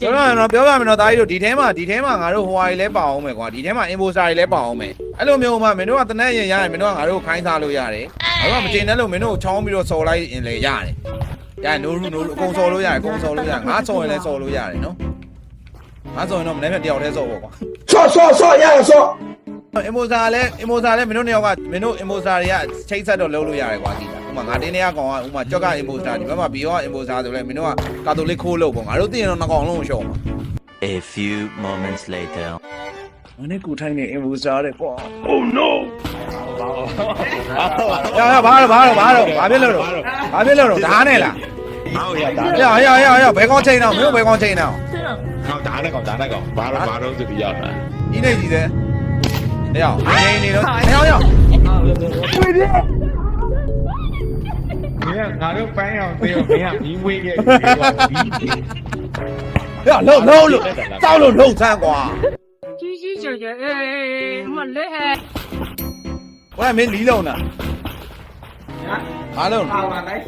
ပြောရမယ်နော်ဒါကြီးတို့ဒီထဲမှာငါတို့ဟိုဟာတွေလဲပါအောင်မယ်ကွာဒီထဲမှာ imposter တွေလဲပါအောင်မယ်အဲ့လိုမျိုးမှမင်းတို့ကတနက်ရင်ရရင်မင်းတို့ကငါတို့ခိုင်းစားလို့ရတယ်ငါတို့ကမချိန်နဲ့လို့မင်းတို့ကိုချောင်းပြီးတော့စော်လိုက်ရင်လည်းရတယ်နိုးအကုန်စော်လို့ရတယ်ငါစော်ရင်လည်းစော်လို့ရတယ်နော်ငါစော်ရင်တော့မနေ့ကတယောက်တည်းစော်ပေါ့ကွာဆော့ရဆော့imposter လဲမင်းတို့နှစ်ယောက်ကမင်းတို့ imposter တွေကချိတ်ဆက်တော့လုပ်လို့ရတယ်ကွာဒီဥမာငါတင်းနေရကောင်ကဥမာကြောက်က imposter ဒီဘက်မှာ BO က imposter ဆိုလဲမင်းတို့ကကာတိုလစ်ခိုးလို့ပေါ့ငါတို့သိရင်တော့နှစ်ကောင်လုံးကိုရှော့မှာ A few moments later မနေ့ကူထိုင်းနေ imposter တဲ့ကွာ Oh no ဘာဖြစ်လို့ဓာတ်နဲ့လားဘယ်ကောင်းချိန်တော့မင်းတို့ဘယ်ကောင်းချိန်တော့ဓာတ်နဲ့ကောင်ဘာတော့ဆိုပြီးရောက်တာဒီနေ့ကြီးတယ်နေတော့တွေ့တယ်ငါတို့ပန်းအောင်သေးတော့မင်းကမီးဝေးခဲ့ပြီလှုပ်တောက်လို့လှုပ်ဆန်းကွာကြီးကျယ်မလဲဟဲ့ဘာမင်းလီးလုံးတာဘာလုံးပါဝါလိုက်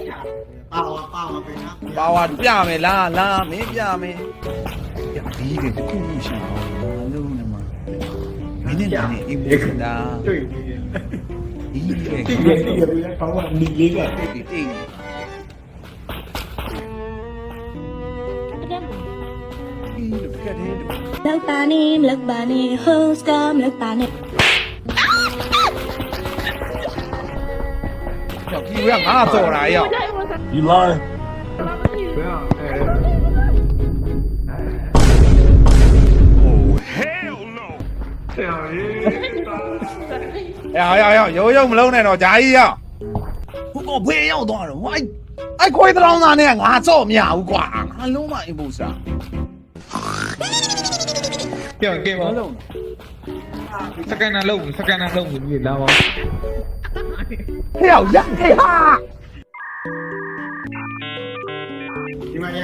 ပါဝါပြမယ်လားမင်းပြမယ်ဒီကတခုရှိအောင်လုံးနေမှာမင်းနဲ့နေအိမ်ပေါ်တာတွေ့ဒီကပါဝါနီလေးကတိတ်လောက်ပါနေဟိုးစကမ်လောက်ပါနေရောက်ဒီကငါစော်တာရောက် You lieရုံမလုံးနဲ့တော့ဂျာကြီးရောက်ဟိုကဖေးရောက်သွားတော့အဲ့ခွေးတောင်းသားနဲ့ငါစော့မရဘူးကွာငါလုံးမအင်ပိုစာပြောကဲမလုံးစကန်နာလုံးဒီလာပါဟဲ့ရောက်ဟာဒီမှာရ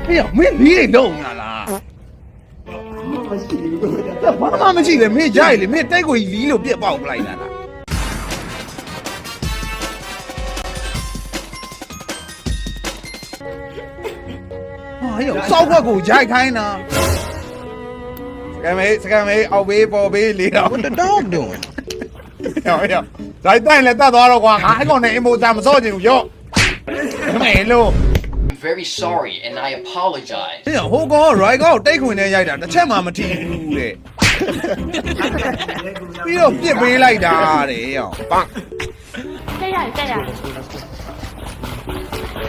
ဟဲ့မင်းလီးလုံးလာလားဘာမှမရှိလေမင်းကြိုက်လေမင်းတိုက်ကိုလီးလို့ပြက်ပေါက်ပလိုက်တာလားဟာရောစောက်ခွက်ကိုကြိုက်ခိုင်းတာစကမ်းမေးအောက်ဘေးပေါ်ဘေးလေးတော့ What the dog doing ရောဇိုက်တိုင်းလည်းတတ်သွားတော့ကွာငါအဲ့ကောင်နဲ့အင်မိုစာမစော့ချင်ဘူးရောမဲလို့I'm very sorry and I apologize ဟိုကောင်ရိုက်ကောင်တိတ်ခွင်နဲ့ရိုက်တာတစ်ချက်မှမထီဘူးတဲ့ပြီးတော့ပြစ်ပေးလိုက်တာတဲ့ရောပတ်တက်ရ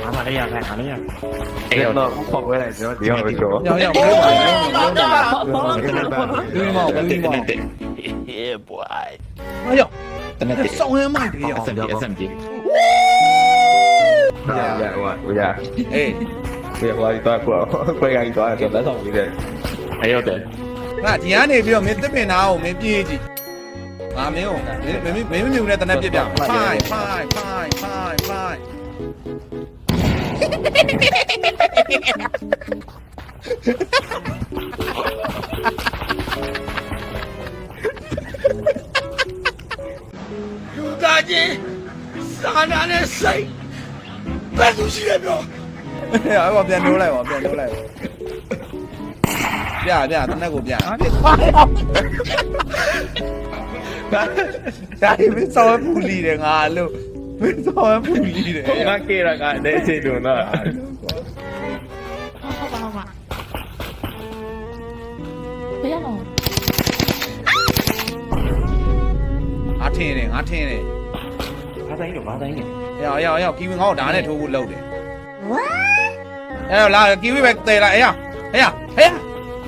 အားမလေးရခိုင်းအားလေးရအဲ့တော့ဖောက်ခွဲလိုက်ကျွန်တော်ဒီအောင်ပြောရောက်Yeah boy ရောက်တနေ့စောင်းရမ်းမိုက်ပြီရော SMG ရအေးဝါရီတော့ခွဲရည်တော့ကျွန်တော်လက်ဆောင်ပေးတယ်အဲ့ဟုတ်တယ်ငါဒီကနေပြီးတော့မင်းတစ်ပင်သားကိုမင်းပြေးကြည့်ငါမင်းကိုမင်းမြူနဲ့တနက်ပြပြဖိုင်လူသားချင်းစာနာနဲ့စိတ်ဘယ်သူရှိရပြောအဲ့ဘာပြန်နိုးလိုက်ပါပြတနက်ကိုပြဒါဒီမစောပူလီတယ်ငါလို့မစောပူလီတယ်ငါကေရကတဲ့စိတ်တို့နော်ဟုတ်ပါဘယ်ရအောင်ငါထင်းတယ်ဘာတိုင်းရောက်ကီဝီငါ့ကိုဓာတ်နဲ့ထိုးဖို့လုပ်တယ်အဲ့တော့လာကီဝီပဲတဲလိုက်ဟဲ့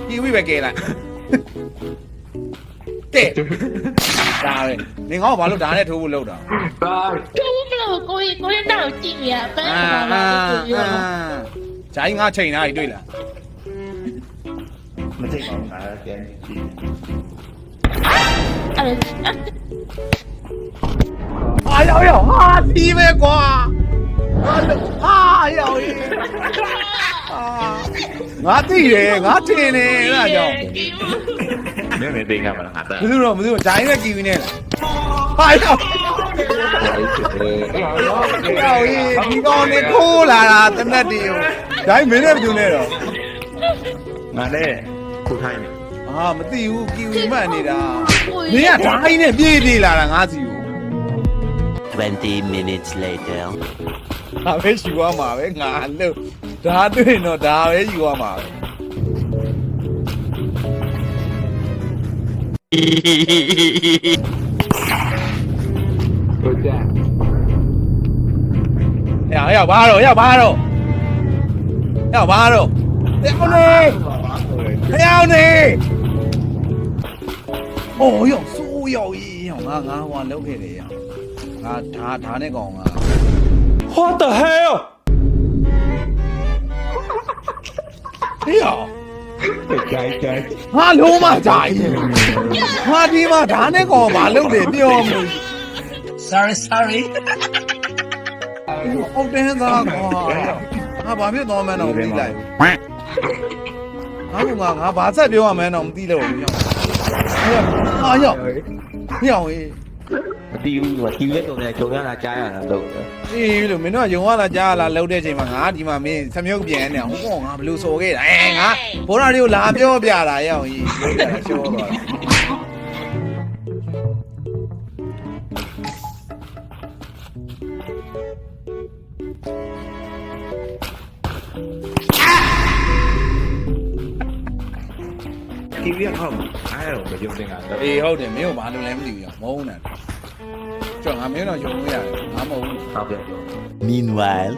ကီဝီပဲကဲလိုက်တဲ့ဒါပဲနေငါ့ကိုဘာလို့ဓာတ်နဲ့ထိုးဖို့လုပ်တာတူးမလို့ကိုရတော့ကြည့်ရပန်းဂျိုင်းငါချိန်သားကြီးတွေ့လားမသိပါဘူးငါပြန်ကြည့်ရောက်ဟာဒီပဲကွာဟာရောက်ငါသိတယ်ငါထင်တယ်အဲ့ဒါကြောင့် နည်းနည်းသိခံမှာငါတက် မသိတော့ဂျိုင်းနဲ့ကီဝီနဲ့ဟာရောက်ဒီကောင်နေခိုးလာတာတနက်တည်းဂျိုင်းမင်းနဲ့ဘယ်သူနဲ့တော့ ငါလည်းခုထိုင်းနေ အာမသိဘူးကီဝီမှတ်နေတာမင်းကဓာတ်နဲ့ပြေးပြေးလာတာငါစီကို 20 minutes later. ဒါပဲယူရမှာပဲငါလို့ဒါတွေ့ရင်တော့ဒါပဲယူရမှာပဲရောက်ဘာတော့ရောက်ဘာတော့ရောက်ဘာတော့ရောက်နေโอ้ยစိုးရောက်ကြီးရောက်ငါဟိုလောက်ခဲ့တယ်ရောက်ငါဓာနဲ့ကောင်ငါ What the hell ဟေးရောက် ကြိုက်ကြိုက် ငါလုံးမကြိုင်ငါဒီမှာဓာနဲ့ကောင်မလုပ်တယ်ပြောမလို့ Sorry, sorry. ဟုတ်တယ်သားကွာငါဘာဖြစ်သွားမှန်းတော့မသိလိုက်ဘူးငါဘာဆက်ပြောရမှန်းတော့မသိလို့ရောက်ဟာရောက်ရောက်ရေး မတီးဘူးကတီးရဲတုံနဲ့ဂျုံရလာကြားရတာတော့ အေးလို့မင်းတို့ကယုံရလားကြားရလားလှုပ်တဲ့ချိန်မှာငါဒီမှာမင်းသမြုပ်ပြန်နေဟိုကောင်ငါဘလို့စော်ခဲ့တာငါဘောရာတွေကိုလာပြောပြတာရောက်ရေးရှောတော့တီးရဲဟောင်းအားရောမယုံတင်တာတော့ အေးဟုတ်တယ်မင်းတို့ဘာလို့လဲမသိဘူးရောက်မဟုတ်နဲ့ကျော်ငါမင်းတို့ယုံလို့ရတယ်ငါမဟုတ်ဘူး ဟုတ်ကဲ့ Meanwhile.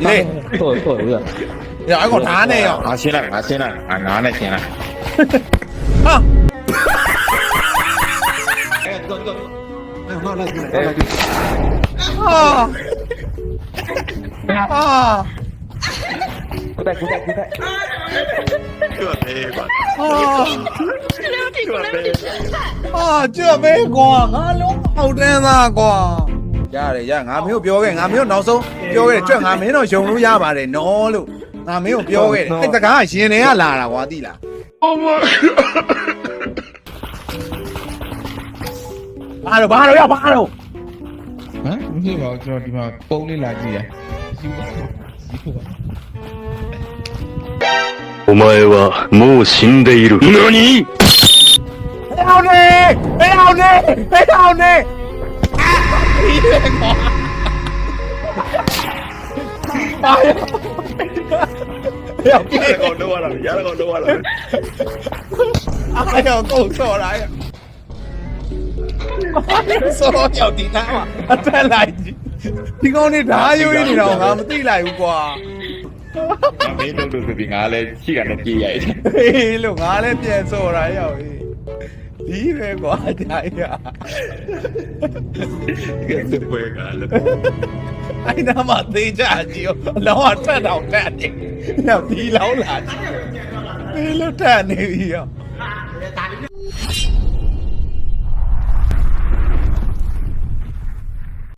လေ ဟုတ်ဟုတ်ရ ရအကောင်ဓာနဲ့ရောက် ငါရှင်းလိုက်ငါရှင်းလိုက်ငါနဲ့ရှင်းလိုက် ဟာ အဲ့တော့တော့ဟောလိုက်ဟောလိုက် ဟာဟာ ကိုတက်ကျွတ်တယ်ကွာ ဟာကြွမဲကွာငါလုံးအောက်တန်းသားကွာရတယ်ရငါမင်းကိုပြောခဲ့ငါမင်းကိုနောက်ဆုံးပြောခဲ့ကြွငါမင်းတော့ယုံလို့ရပါတယ်နော်လို့ငါမင်းကိုပြောခဲ့တယ်အဲ့တကားရှင်တွေကလာတာကွာသိလားဘာတော့ရဘာတော့ ဟမ်မဖြစ်ပါဘူးကျွန်တော်ဒီမှာပုံလေးလာကြည့်ရယူပါお前はもう死んでいる。何？ အောင်နေအောင်နေအောင်နေဒီလေကွာရောက်ပြီ ကောင်တော့လာရကောင်တော့လာ အားရောက်ကုန်စော်လာရစော်ရောက်ဒီနားမှာအတက်လိုက်ဒီကောင်နေဓာယိုးနေတော့ငါမသိလိုက်ဘူးကွာ မင်းတို့ဆိုပြီးငါလည်းရှိကနေပြေးရိုက်တယ် ဟေးလို့ငါလည်းပြန်စော်လာရောက်ဒီပဲကွာဒါရ ကဲစပွဲကလည်း အဲ့နာမှာသေးကြကြည့်အလောင်းကထက်တော့တက်နေရောက်ဒီလောင်းလာကြည့်ဒီလိုတက်နေပြီရော